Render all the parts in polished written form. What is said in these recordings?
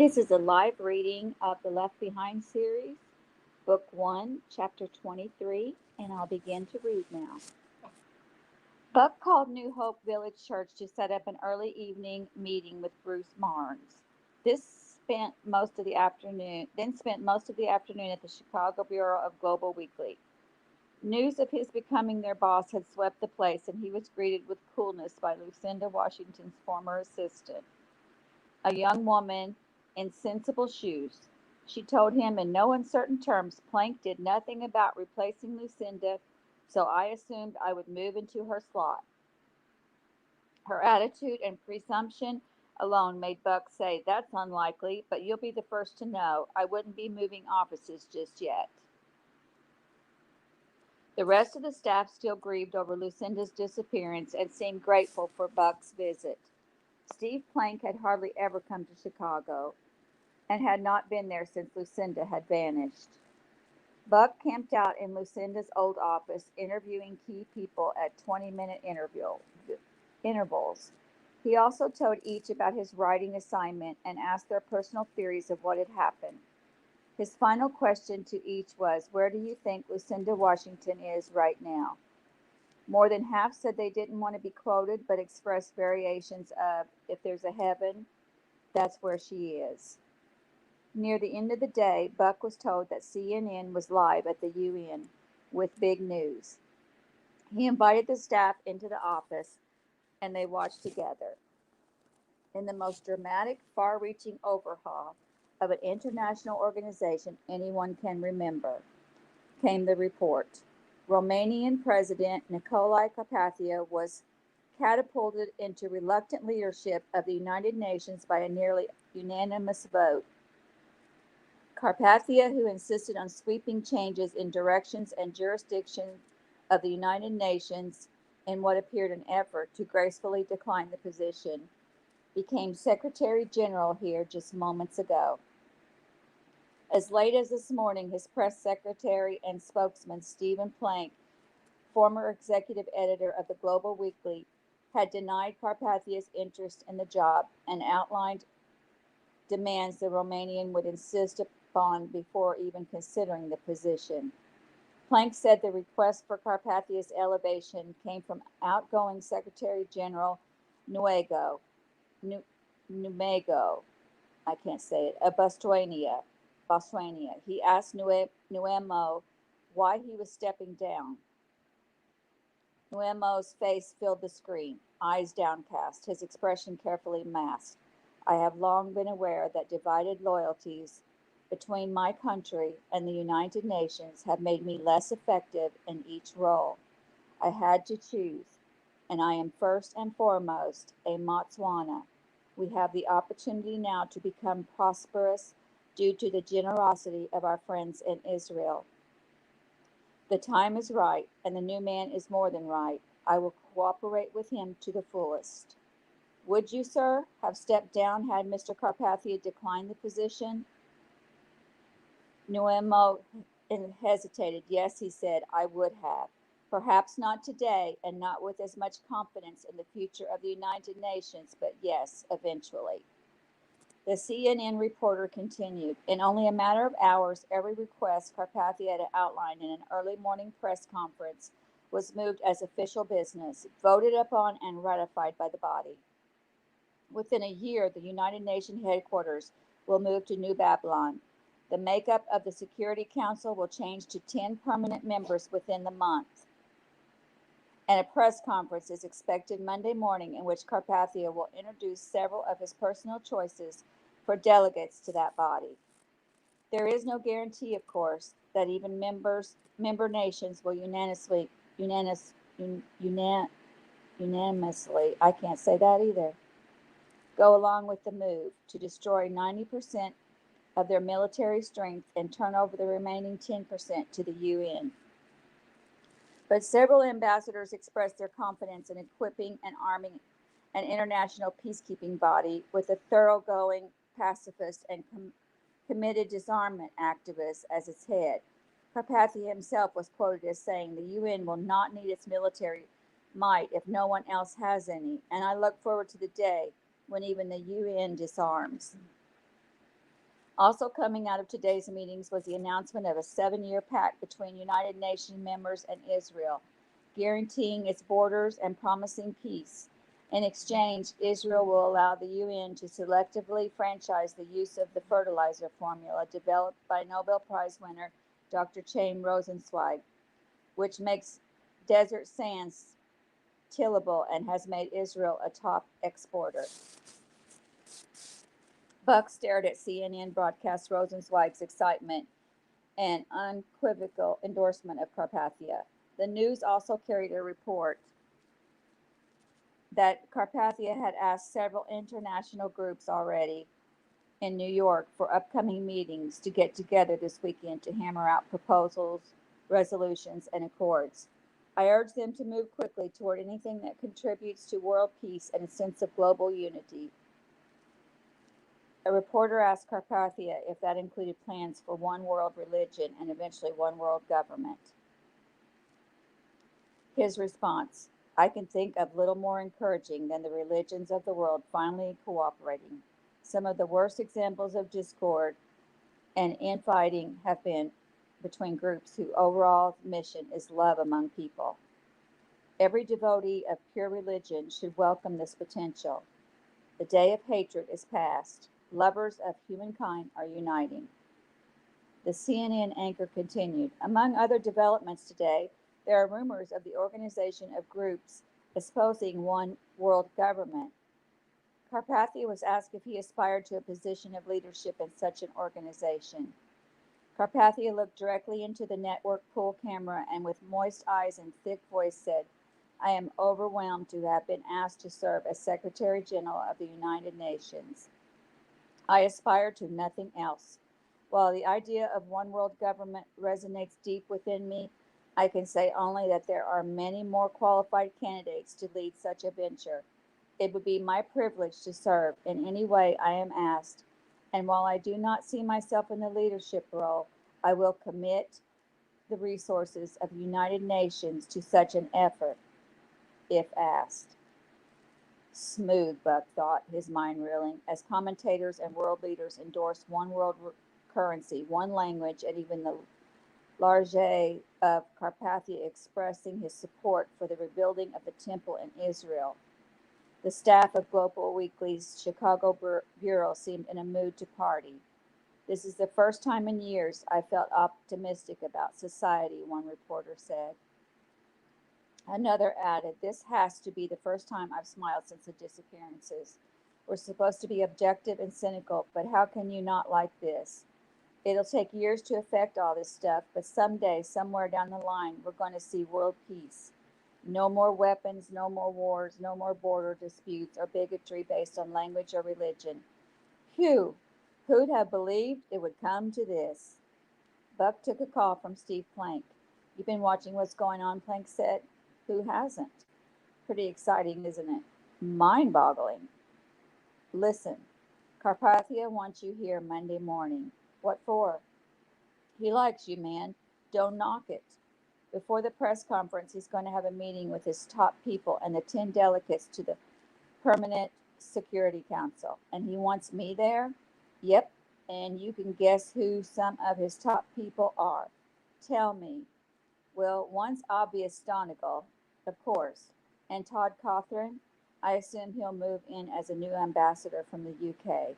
This is a live reading of the Left Behind series, Book 1, Chapter 23, and I'll begin to read now. Buck called New Hope Village Church to set up an early evening meeting with Bruce Barnes. This spent most of the afternoon, then spent most of the afternoon at the Chicago Bureau of Global Weekly. News of his becoming their boss had swept the place, and he was greeted with coolness by Lucinda Washington's former assistant, a young woman in sensible shoes. She told him in no uncertain terms Plank did nothing about replacing Lucinda, so I assumed I would move into her slot. Her attitude and presumption alone made Buck say, "That's unlikely, but you'll be the first to know. I wouldn't be moving offices just yet." The rest of the staff still grieved over Lucinda's disappearance and seemed grateful for Buck's visit. Steve Plank had hardly ever come to Chicago and had not been there since Lucinda had vanished. Buck camped out in Lucinda's old office, interviewing key people at 20-minute intervals. He also told each about his writing assignment and asked their personal theories of what had happened. His final question to each was, "Where do you think Lucinda Washington is right now?" More than half said they didn't want to be quoted, but expressed variations of, "If there's a heaven, that's where she is." Near the end of the day, Buck was told that CNN was live at the UN with big news. He invited the staff into the office, and they watched together. In the most dramatic, far reaching overhaul of an international organization anyone can remember, came the report. Romanian President Nicolae Carpathia was catapulted into reluctant leadership of the United Nations by a nearly unanimous vote. Carpathia, who insisted on sweeping changes in directions and jurisdiction of the United Nations in what appeared an effort to gracefully decline the position, became Secretary General here just moments ago. As late as this morning, his press secretary and spokesman, Stephen Plank, former executive editor of the Global Weekly, had denied Carpathia's interest in the job and outlined demands the Romanian would insist upon before even considering the position. Plank said the request for Carpathia's elevation came from outgoing Secretary General Nuego, Numego, I can't say it, of Bosnia. He asked Nuemo why he was stepping down. Nuemo's face filled the screen, eyes downcast, his expression carefully masked. "I have long been aware that divided loyalties between my country and the United Nations have made me less effective in each role. I had to choose, and I am first and foremost a Motswana. We have the opportunity now to become prosperous due to the generosity of our friends in Israel. The time is right, and the new man is more than right. I will cooperate with him to the fullest." "Would you, sir, have stepped down had Mr. Carpathia declined the position?" Nuemo hesitated. "Yes," he said, "I would have. Perhaps not today, and not with as much confidence in the future of the United Nations, but yes, eventually." The CNN reporter continued. In only a matter of hours, every request Carpathia had outlined in an early morning press conference was moved as official business, voted upon, and ratified by the body. Within a year, the United Nations headquarters will move to New Babylon. The makeup of the Security Council will change to 10 permanent members within the month. And a press conference is expected Monday morning in which Carpathia will introduce several of his personal choices for delegates to that body. There is no guarantee, of course, that even member nations will unanimously, I can't say that either, go along with the move to destroy 90% of their military strength and turn over the remaining 10% to the UN. But several ambassadors expressed their confidence in equipping and arming an international peacekeeping body with a thoroughgoing pacifist and committed disarmament activist as its head. Carpathia himself was quoted as saying, "The UN will not need its military might if no one else has any, and I look forward to the day when even the UN disarms." Also coming out of today's meetings was the announcement of a 7-year pact between United Nations members and Israel, guaranteeing its borders and promising peace. In exchange, Israel will allow the UN to selectively franchise the use of the fertilizer formula developed by Nobel Prize winner Dr. Chaim Rosenzweig, which makes desert sands tillable and has made Israel a top exporter. Buck stared at CNN broadcast Rosenzweig's excitement and unequivocal endorsement of Carpathia. The news also carried a report that Carpathia had asked several international groups already in New York for upcoming meetings to get together this weekend to hammer out proposals, resolutions, and accords. I urge them to move quickly toward anything that contributes to world peace and a sense of global unity. A reporter asked Carpathia if that included plans for one world religion and eventually one world government. His response: I can think of little more encouraging than the religions of the world finally cooperating. Some of the worst examples of discord and infighting have been between groups whose overall mission is love among people. Every devotee of pure religion should welcome this potential. The day of hatred is past. Lovers of humankind are uniting. The CNN anchor continued. Among other developments today, there are rumors of the organization of groups espousing one world government. Carpathia was asked if he aspired to a position of leadership in such an organization. Carpathia looked directly into the network pool camera and with moist eyes and thick voice said, I am overwhelmed to have been asked to serve as Secretary General of the United Nations. I aspire to nothing else. While the idea of one world government resonates deep within me, I can say only that there are many more qualified candidates to lead such a venture. It would be my privilege to serve in any way I am asked, and while I do not see myself in the leadership role, I will commit the resources of the United Nations to such an effort, if asked. Smooth, Buck thought, his mind reeling, as commentators and world leaders endorsed one world currency, one language, and even the Largé of Carpathia expressing his support for the rebuilding of the temple in Israel. The staff of Global Weekly's Chicago bureau seemed in a mood to party. This is the first time in years I felt optimistic about society, one reporter said. Another added, this has to be the first time I've smiled since the disappearances. We're supposed to be objective and cynical, but how can you not like this? It'll take years to affect all this stuff, but someday, somewhere down the line, we're going to see world peace. No more weapons, no more wars, no more border disputes or bigotry based on language or religion. Phew, who'd have believed it would come to this? Buck took a call from Steve Plank. You've been watching what's going on, Plank said. Who hasn't? Pretty exciting, isn't it? Mind-boggling. Listen, Carpathia wants you here Monday morning. What for? He likes you, man. Don't knock it. Before the press conference, he's going to have a meeting with his top people and the 10 delegates to the Permanent Security Council. And he wants me there? Yep. And you can guess who some of his top people are. Tell me. Well, one's obvious Donegal, of course. And Todd Cawthron? I assume he'll move in as a new ambassador from the UK.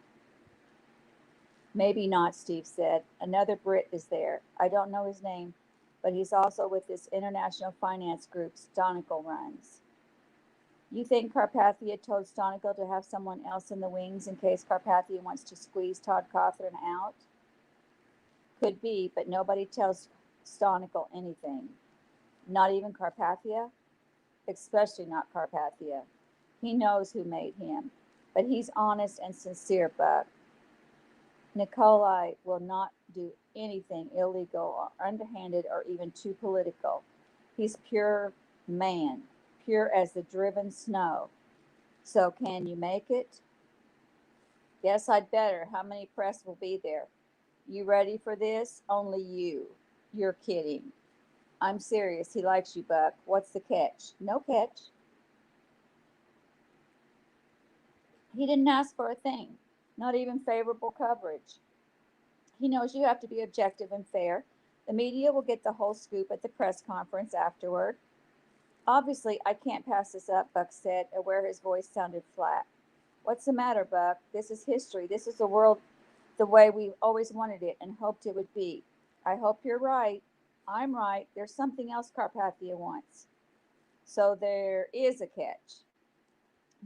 Maybe not, Steve said. Another Brit is there. I don't know his name, but he's also with this international finance group Donegal runs. You think Carpathia told Donegal to have someone else in the wings in case Carpathia wants to squeeze Todd Cawthron out? Could be, but nobody tells Donegal anything. Not even Carpathia? Especially not Carpathia. He knows who made him, but he's honest and sincere, Buck. Nikolai will not do anything illegal or underhanded or even too political. He's pure man, pure as the driven snow. So can you make it? Yes, I'd better. How many press will be there? You ready for this? Only you. You're kidding. I'm serious. He likes you, Buck. What's the catch? No catch. He didn't ask for a thing, not even favorable coverage. He knows you have to be objective and fair. The media will get the whole scoop at the press conference afterward. Obviously, I can't pass this up, Buck said, aware his voice sounded flat. What's the matter, Buck? This is history. This is the world the way we always wanted it and hoped it would be. I hope you're right. I'm right. There's something else Carpathia wants. So there is a catch.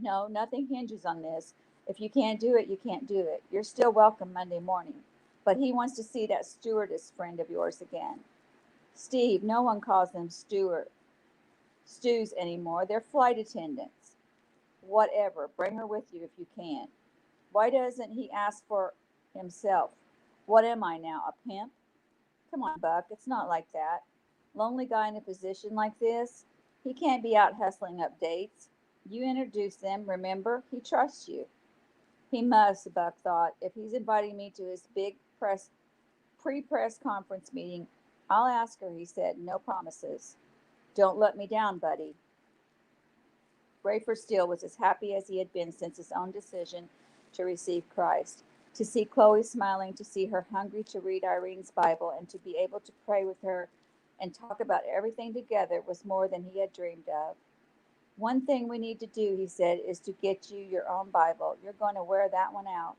No, nothing hinges on this. If you can't do it, you can't do it. You're still welcome Monday morning. But he wants to see that stewardess friend of yours again. Steve, no one calls them stews anymore. They're flight attendants. Whatever. Bring her with you if you can. Why doesn't he ask for himself? What am I now, a pimp? Come on, Buck. It's not like that. Lonely guy in a position like this, he can't be out hustling up dates. You introduce them, remember? He trusts you. He must, Buck thought. If he's inviting me to his big pre-press conference meeting, I'll ask her, he said. No promises. Don't let me down, buddy. Rayford Steele was as happy as he had been since his own decision to receive Christ. To see Chloe smiling, to see her hungry to read Irene's Bible, and to be able to pray with her and talk about everything together was more than he had dreamed of. One thing we need to do, he said, is to get you your own Bible. You're going to wear that one out.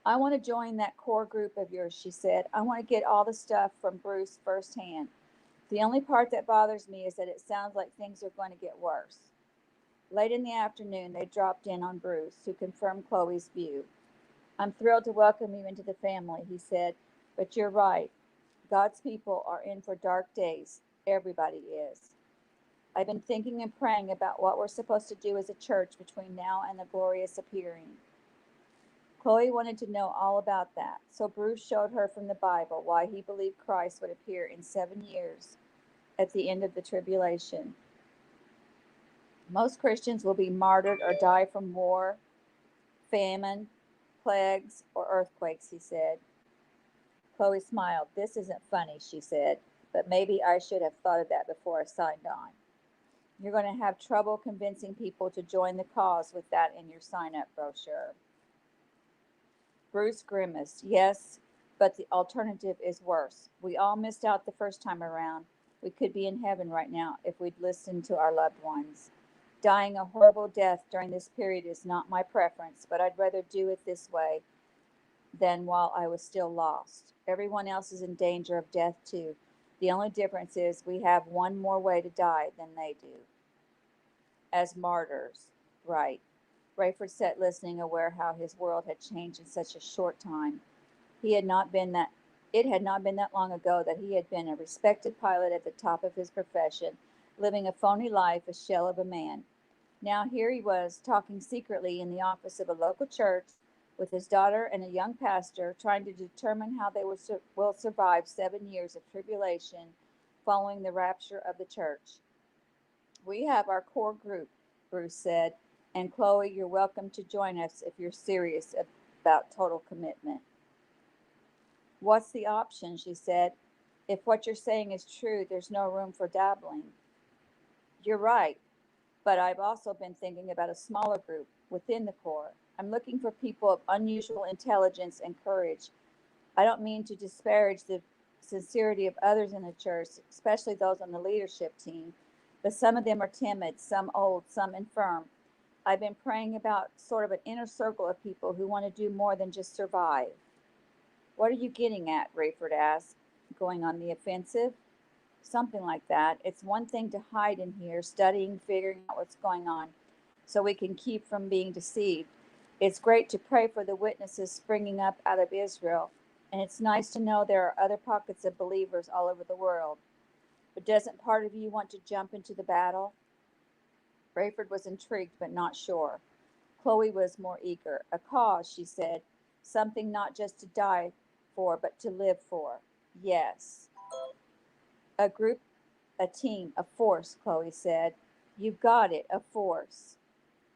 I want to join that core group of yours, she said. I want to get all the stuff from Bruce firsthand. The only part that bothers me is that it sounds like things are going to get worse. Late in the afternoon, they dropped in on Bruce, who confirmed Chloe's view. I'm thrilled to welcome you into the family, he said, but you're right. God's people are in for dark days. Everybody is. I've been thinking and praying about what we're supposed to do as a church between now and the glorious appearing. Chloe wanted to know all about that, so Bruce showed her from the Bible why he believed Christ would appear in 7 years at the end of the tribulation. Most Christians will be martyred or die from war, famine, plagues, or earthquakes, he said. Chloe smiled. This isn't funny, she said, but maybe I should have thought of that before I signed on. You're going to have trouble convincing people to join the cause with that in your sign-up brochure. Bruce grimaced. Yes, but the alternative is worse. We all missed out the first time around. We could be in heaven right now if we'd listened to our loved ones. Dying a horrible death during this period is not my preference, but I'd rather do it this way than while I was still lost. Everyone else is in danger of death too. The only difference is we have one more way to die than they do. As martyrs, right. Rayford sat listening, aware how his world had changed in such a short time. It had not been that long ago that he had been a respected pilot at the top of his profession, living a phony life, a shell of a man. Now here he was, talking secretly in the office of a local church with his daughter and a young pastor, trying to determine how they will survive 7 years of tribulation following the rapture of the church. We have our core group, Bruce said, and Chloe, you're welcome to join us if you're serious about total commitment. What's the option, she said. If what you're saying is true, there's no room for dabbling. You're right, but I've also been thinking about a smaller group within the core. I'm looking for people of unusual intelligence and courage. I don't mean to disparage the sincerity of others in the church, especially those on the leadership team, but some of them are timid, some old, some infirm. I've been praying about sort of an inner circle of people who want to do more than just survive. What are you getting at? Rayford asked. Going on the offensive? Something like that. It's one thing to hide in here, studying, figuring out what's going on, so we can keep from being deceived. It's great to pray for the witnesses springing up out of Israel, and it's nice to know there are other pockets of believers all over the world. But doesn't part of you want to jump into the battle? Rayford was intrigued, but not sure. Chloe was more eager. A cause, she said. Something not just to die for, but to live for. Yes. A group, a team, a force, Chloe said. You've got it, a force.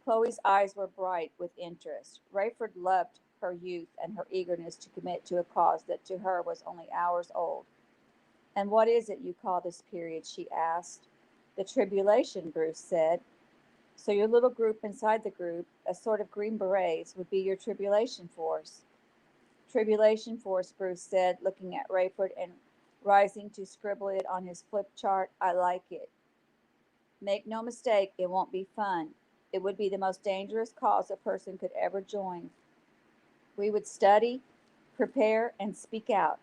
Chloe's eyes were bright with interest. Rayford loved her youth and her eagerness to commit to a cause that to her was only hours old. And what is it you call this period? She asked. The tribulation, Bruce said. So your little group inside the group, a sort of Green Berets, would be your tribulation force. Tribulation Force, Bruce said, looking at Rayford and rising to scribble it on his flip chart. I like it. Make no mistake, it won't be fun. It would be the most dangerous cause a person could ever join. We would study, prepare, and speak out.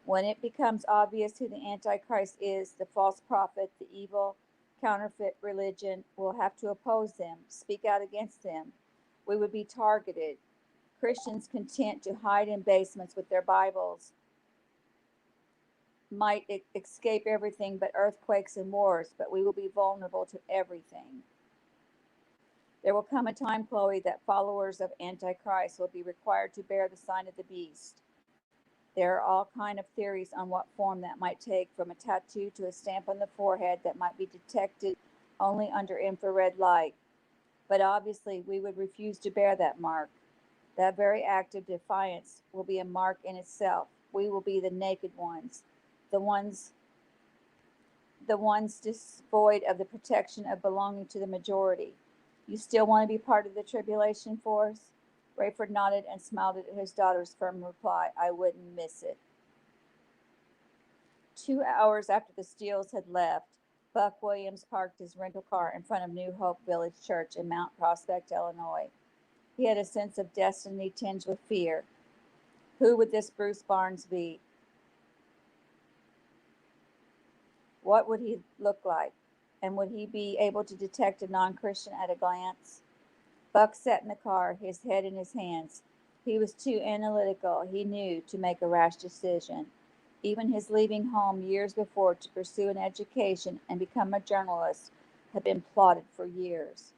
When it becomes obvious who the Antichrist is, the false prophet, the evil counterfeit religion, we'll have to oppose them, speak out against them. We would be targeted. Christians content to hide in basements with their Bibles might escape everything but earthquakes and wars, but we will be vulnerable to everything. There will come a time, Chloe, that followers of Antichrist will be required to bear the sign of the beast. There are all kinds of theories on what form that might take, from a tattoo to a stamp on the forehead that might be detected only under infrared light. But obviously, we would refuse to bear that mark. That very act of defiance will be a mark in itself. We will be the naked ones, the ones devoid of the protection of belonging to the majority. You still want to be part of the tribulation force? Rayford nodded and smiled at his daughter's firm reply. I wouldn't miss it. 2 hours after the Steeles had left, Buck Williams parked his rental car in front of New Hope Village Church in Mount Prospect, Illinois. He had a sense of destiny tinged with fear. Who would this Bruce Barnes be? What would he look like? And would he be able to detect a non-Christian at a glance? Buck sat in the car, his head in his hands. He was too analytical, he knew, to make a rash decision. Even his leaving home years before to pursue an education and become a journalist had been plotted for years.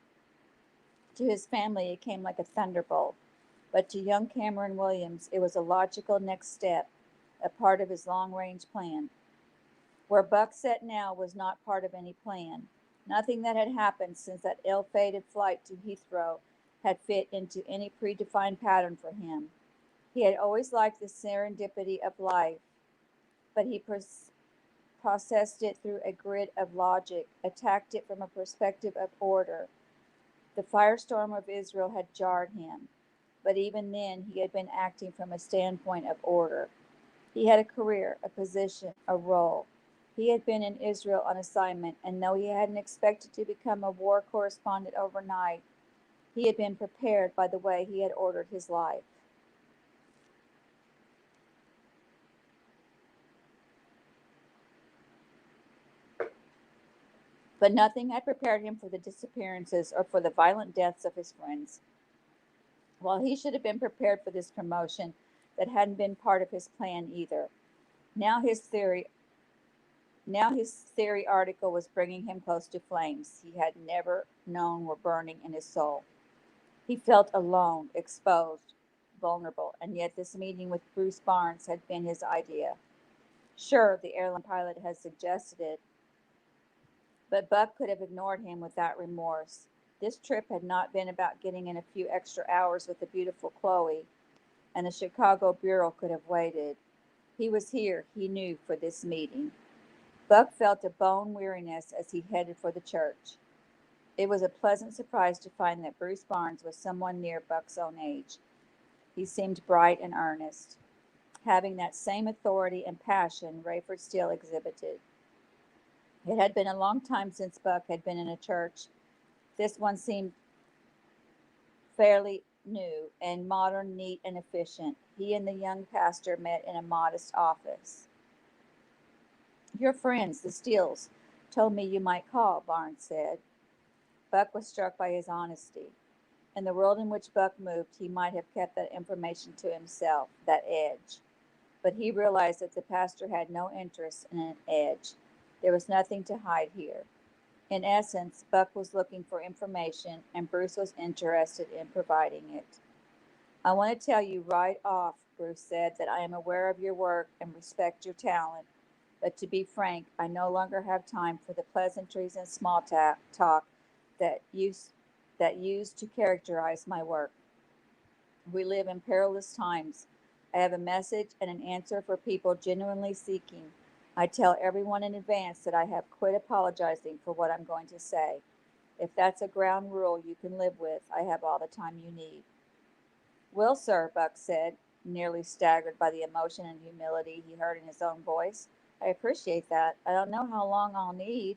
To his family, it came like a thunderbolt, but to young Cameron Williams, it was a logical next step, a part of his long-range plan. Where Buck sat now was not part of any plan. Nothing that had happened since that ill-fated flight to Heathrow had fit into any predefined pattern for him. He had always liked the serendipity of life, but he processed it through a grid of logic, attacked it from a perspective of order. The firestorm of Israel had jarred him, but even then he had been acting from a standpoint of order. He had a career, a position, a role. He had been in Israel on assignment, and though he hadn't expected to become a war correspondent overnight, he had been prepared by the way he had ordered his life. But nothing had prepared him for the disappearances or for the violent deaths of his friends. While he should have been prepared for this promotion, that hadn't been part of his plan either. Now his theory article was bringing him close to flames he had never known were burning in his soul. He felt alone, exposed, vulnerable, and yet this meeting with Bruce Barnes had been his idea. Sure, the airline pilot had suggested it, but Buck could have ignored him without remorse. This trip had not been about getting in a few extra hours with the beautiful Chloe, and the Chicago Bureau could have waited. He was here, he knew, for this meeting. Buck felt a bone weariness as he headed for the church. It was a pleasant surprise to find that Bruce Barnes was someone near Buck's own age. He seemed bright and earnest, having that same authority and passion Rayford Steele exhibited. It had been a long time since Buck had been in a church. This one seemed fairly new and modern, neat, and efficient. He and the young pastor met in a modest office. Your friends, the Steeles, told me you might call, Barnes said. Buck was struck by his honesty. In the world in which Buck moved, he might have kept that information to himself, that edge. But he realized that the pastor had no interest in an edge. There was nothing to hide here. In essence, Buck was looking for information, and Bruce was interested in providing it. I want to tell you right off, Bruce said, that I am aware of your work and respect your talent. But to be frank, I no longer have time for the pleasantries and small talk that used to characterize my work. We live in perilous times. I have a message and an answer for people genuinely seeking. I tell everyone in advance that I have quit apologizing for what I'm going to say. If that's a ground rule you can live with, I have all the time you need. Well, sir, Buck said, nearly staggered by the emotion and humility he heard in his own voice. I appreciate that. I don't know how long I'll need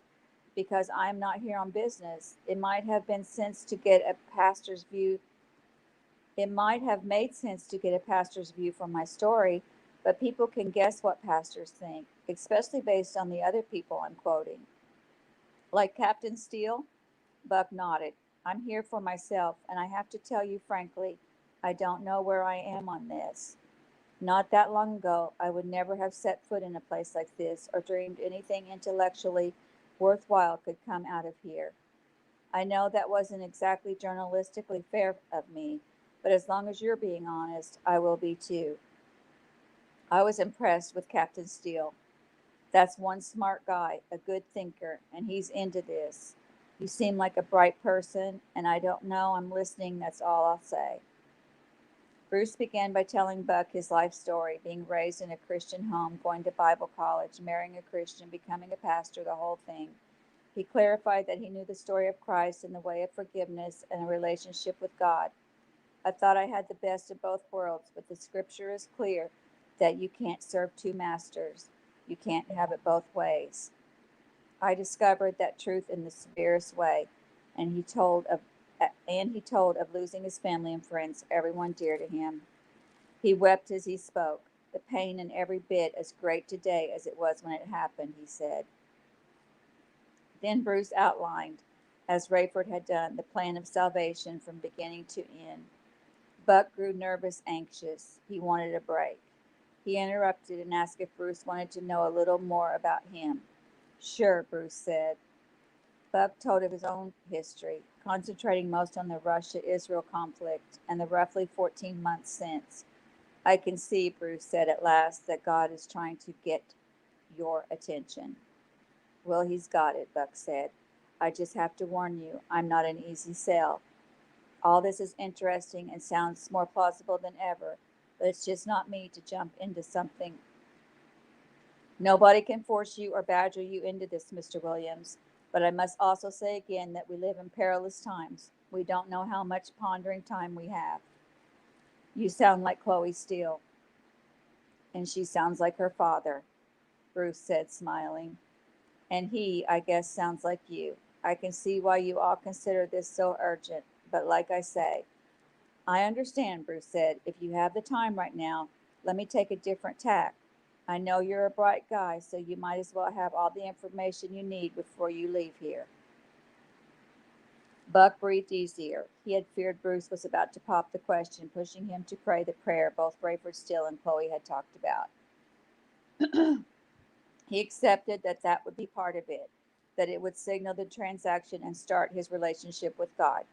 because I'm not here on business. It might have been sense to get a pastor's view. It might have made sense to get a pastor's view from my story, but people can guess what pastors think, especially based on the other people I'm quoting. Like Captain Steele? Buck nodded. I'm here for myself, and I have to tell you frankly, I don't know where I am on this. Not that long ago, I would never have set foot in a place like this or dreamed anything intellectually worthwhile could come out of here. I know that wasn't exactly journalistically fair of me, but as long as you're being honest, I will be too. I was impressed with Captain Steele. That's one smart guy, a good thinker, and he's into this. You seem like a bright person, and I don't know, I'm listening, that's all I'll say. Bruce began by telling Buck his life story, being raised in a Christian home, going to Bible college, marrying a Christian, becoming a pastor, the whole thing. He clarified that he knew the story of Christ in the way of forgiveness and a relationship with God. I thought I had the best of both worlds, but the scripture is clear that you can't serve two masters. You can't have it both ways. I discovered that truth in the severest way, and he told of losing his family and friends, everyone dear to him. He wept as he spoke. The pain in every bit as great today as it was when it happened, he said. Then Bruce outlined, as Rayford had done, the plan of salvation from beginning to end. Buck grew nervous, anxious. He wanted a break. He interrupted and asked if Bruce wanted to know a little more about him. Sure, Bruce said. Buck told of his own history, concentrating most on the Russia Israel conflict and the roughly 14 months since. I can see, Bruce said at last, that God is trying to get your attention. Well, he's got it, Buck said. I just have to warn you, I'm not an easy sell. All this is interesting and sounds more plausible than ever, but it's just not me to jump into something. Nobody can force you or badger you into this, Mr. Williams. But I must also say again that we live in perilous times. We don't know how much pondering time we have. You sound like Chloe Steele, and she sounds like her father, Bruce said, smiling. And he, I guess, sounds like you. I can see why you all consider this so urgent, but like I say, I understand, Bruce said. If you have the time right now, let me take a different tack. I know you're a bright guy, so you might as well have all the information you need before you leave here. Buck breathed easier. He had feared Bruce was about to pop the question, pushing him to pray the prayer both Rayford Steele and Chloe had talked about. He accepted that that would be part of it, that it would signal the transaction and start his relationship with God,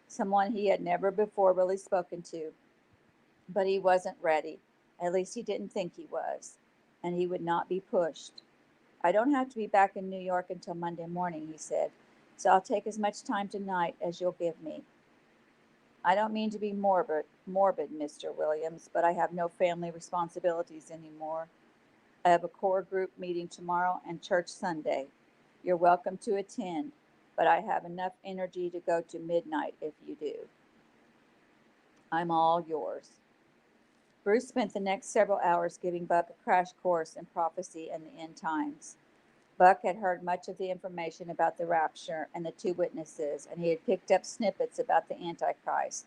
someone he had never before really spoken to. But he wasn't ready. At least he didn't think he was. And he would not be pushed. I don't have to be back in New York until Monday morning, he said, so I'll take as much time tonight as you'll give me. I don't mean to be morbid, Mr. Williams, but I have no family responsibilities anymore. I have a core group meeting tomorrow and church Sunday. You're welcome to attend, but I have enough energy to go to midnight if you do. I'm all yours. Bruce spent the next several hours giving Buck a crash course in prophecy and the end times. Buck had heard much of the information about the rapture and the two witnesses, and he had picked up snippets about the Antichrist.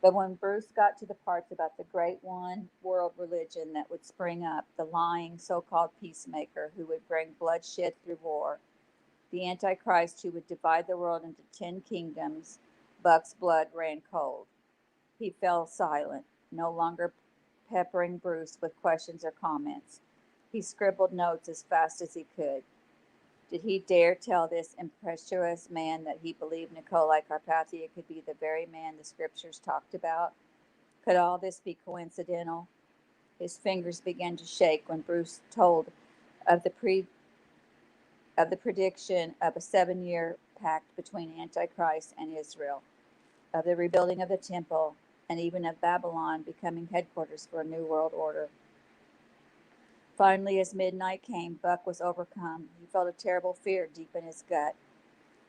But when Bruce got to the parts about the great one world religion that would spring up, the lying so called peacemaker who would bring bloodshed through war, the Antichrist who would divide the world into 10 kingdoms, Buck's blood ran cold. He fell silent, no longer peppering Bruce with questions or comments. He scribbled notes as fast as he could. Did he dare tell this impetuous man that he believed Nikolai Carpathia could be the very man the scriptures talked about? Could all this be coincidental? His fingers began to shake when Bruce told of the prediction of a 7-year pact between Antichrist and Israel, of the rebuilding of the temple, and even of Babylon becoming headquarters for a new world order. Finally, as midnight came, Buck was overcome. He felt a terrible fear deep in his gut.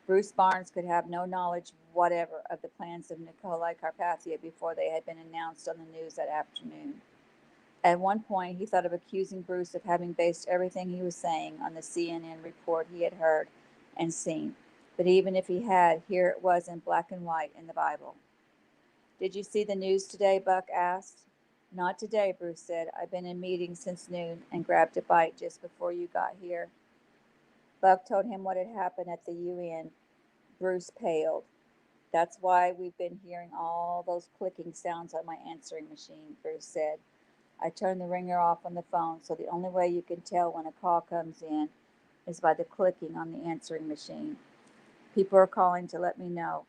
Bruce Barnes could have no knowledge whatever of the plans of Nikolai Carpathia before they had been announced on the news that afternoon. At one point, he thought of accusing Bruce of having based everything he was saying on the CNN report he had heard and seen. But even if he had, here it was in black and white in the Bible. Did you see the news today? Buck asked. Not today, Bruce said. I've been in meetings since noon and grabbed a bite just before you got here. Buck told him what had happened at the UN. Bruce paled. That's why we've been hearing all those clicking sounds on my answering machine, Bruce said. I turned the ringer off on the phone, so the only way you can tell when a call comes in is by the clicking on the answering machine. People are calling to let me know.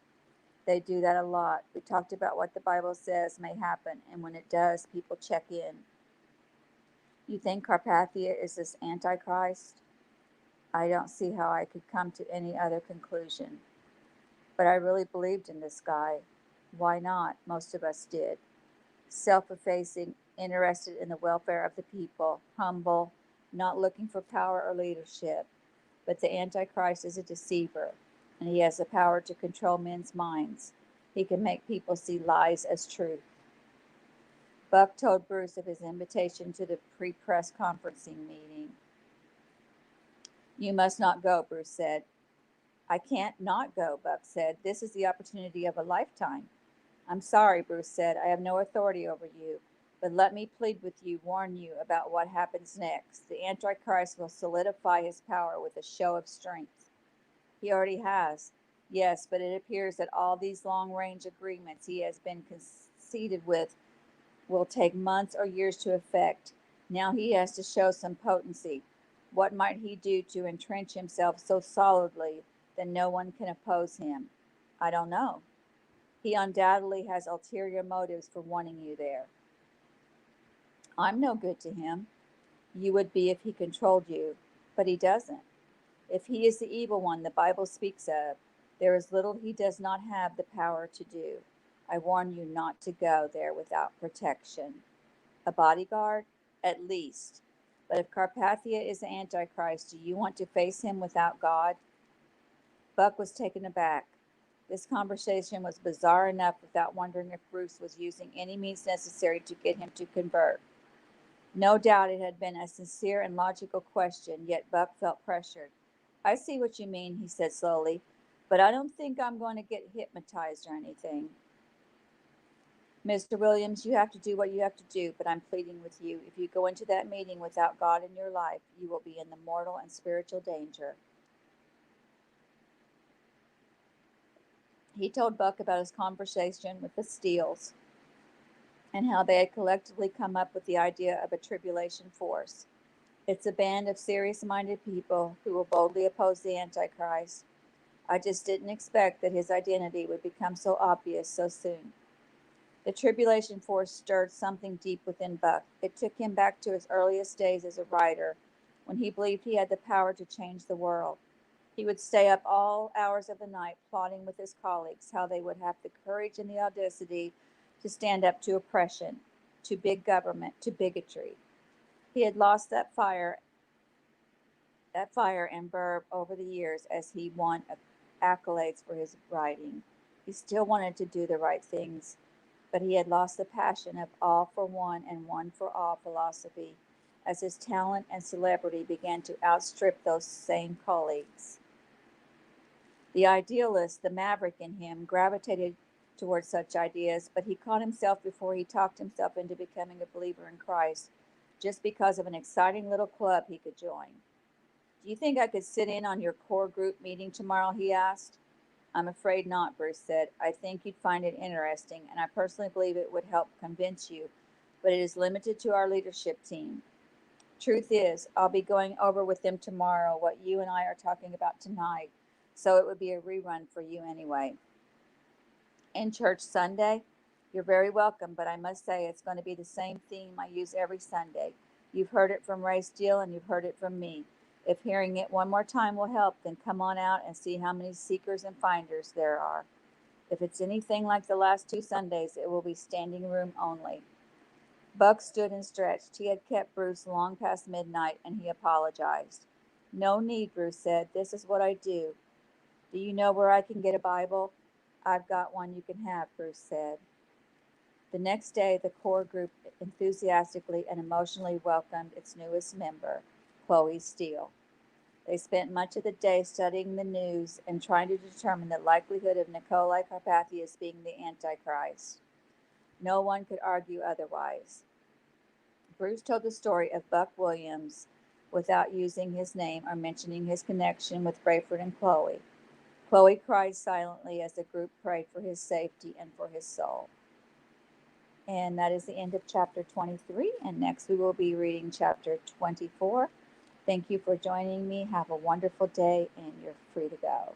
They do that a lot. We talked about what the Bible says may happen, and when it does, people check in. You think Carpathia is this Antichrist? I don't see how I could come to any other conclusion. But I really believed in this guy. Why not? Most of us did. Self-effacing, interested in the welfare of the people, humble, not looking for power or leadership. But the Antichrist is a deceiver, and he has the power to control men's minds. He can make people see lies as truth. Buck told Bruce of his invitation to the pre-press conferencing meeting. You must not go, Bruce said. I can't not go, Buck said. This is the opportunity of a lifetime. I'm sorry, Bruce said. I have no authority over you. But let me plead with you, warn you about what happens next. The Antichrist will solidify his power with a show of strength. He already has. Yes, but it appears that all these long-range agreements he has been conceded with will take months or years to effect. Now he has to show some potency. What might he do to entrench himself so solidly that no one can oppose him? I don't know. He undoubtedly has ulterior motives for wanting you there. I'm no good to him. You would be if he controlled you, but he doesn't. If he is the evil one the Bible speaks of, there is little he does not have the power to do. I warn you not to go there without protection. A bodyguard? At least. But if Carpathia is the Antichrist, do you want to face him without God? Buck was taken aback. This conversation was bizarre enough without wondering if Bruce was using any means necessary to get him to convert. No doubt it had been a sincere and logical question, yet Buck felt pressured. I see what you mean, he said slowly, but I don't think I'm going to get hypnotized or anything. Mr. Williams, you have to do what you have to do, but I'm pleading with you. If you go into that meeting without God in your life, you will be in the mortal and spiritual danger. He told Buck about his conversation with the Steeles and how they had collectively come up with the idea of a tribulation force. It's a band of serious-minded people who will boldly oppose the Antichrist. I just didn't expect that his identity would become so obvious so soon. The tribulation force stirred something deep within Buck. It took him back to his earliest days as a writer, when he believed he had the power to change the world. He would stay up all hours of the night plotting with his colleagues how they would have the courage and the audacity to stand up to oppression, to big government, to bigotry. He had lost that fire and verve over the years as he won accolades for his writing. He still wanted to do the right things, but he had lost the passion of all for one and one for all philosophy as his talent and celebrity began to outstrip those same colleagues. The idealist, the maverick in him, gravitated towards such ideas, but he caught himself before he talked himself into becoming a believer in Christ just because of an exciting little club he could join. Do you think I could sit in on your core group meeting tomorrow? He asked. I'm afraid not, Bruce said. I think you'd find it interesting, and I personally believe it would help convince you, but it is limited to our leadership team. Truth is, I'll be going over with them tomorrow what you and I are talking about tonight, so it would be a rerun for you anyway. In church Sunday? You're very welcome, but I must say it's going to be the same theme I use every Sunday. You've heard it from Ray Steele and you've heard it from me. If hearing it one more time will help, then come on out and see how many seekers and finders there are. If it's anything like the last 2 Sundays, it will be standing room only. Buck stood and stretched. He had kept Bruce long past midnight, and he apologized. No need, Bruce said. This is what I do. Do you know where I can get a Bible? I've got one you can have, Bruce said. The next day, the core group enthusiastically and emotionally welcomed its newest member, Chloe Steele. They spent much of the day studying the news and trying to determine the likelihood of Nikolai Carpathius being the Antichrist. No one could argue otherwise. Bruce told the story of Buck Williams without using his name or mentioning his connection with Rayford and Chloe. Chloe cried silently as the group prayed for his safety and for his soul. And that is the end of chapter 23. And next we will be reading chapter 24. Thank you for joining me. Have a wonderful day, and you're free to go.